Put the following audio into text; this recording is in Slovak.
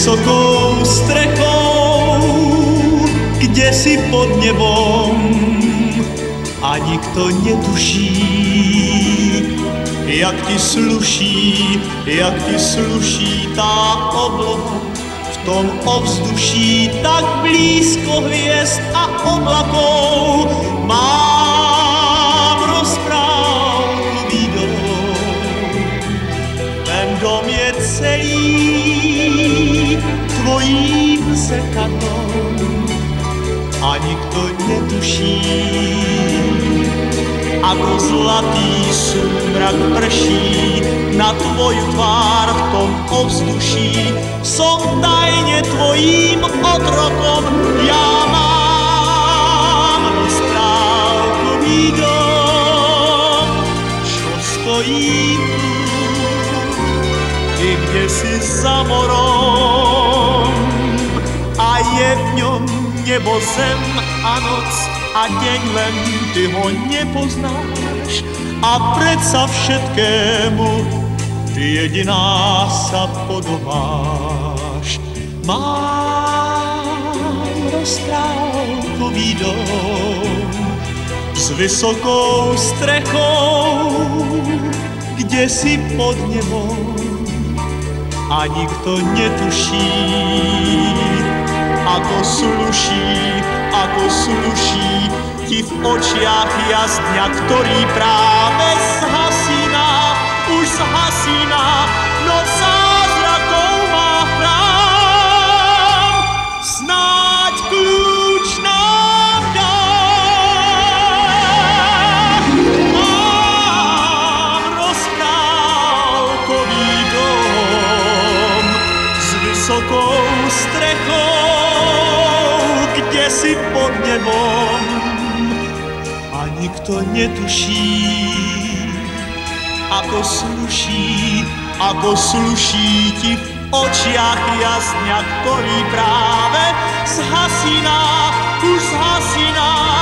vysokou strechou, kde si pod nebom a nikto netuší, jak ti sluší tá obloha v tom ovzduší, tak blízko hviezd a oblakov. Mám rozprávkový dom, ten dom je celý tvojím zrkadlom a nikto netuší, ako zlatý súmrak prší na tvoju tvár v tom ovzduší. Som tajne tvojím otrokom, ja mám rozprávkový dom, čo stojí tu, kde si za morom, a je v ňom nebo, zem a noc a deň, len ty ho nepoznáš, a predsa všetkému ty jediná sa podobáš. Mám rozprávkový dom s vysokou strechou, kde si pod nebom a nikto netuší, ako sluší ti v očiach jas dňa, ktorý práve už zhasíná, noc zázrakov má chrám, snáď kľúč nám dá. Mám rozprávkový dom s vysokou strechou, kde si pod nebom a nikto netuší, ako sluší ti v očiach jas dňa, ktorý práve už zhasíná.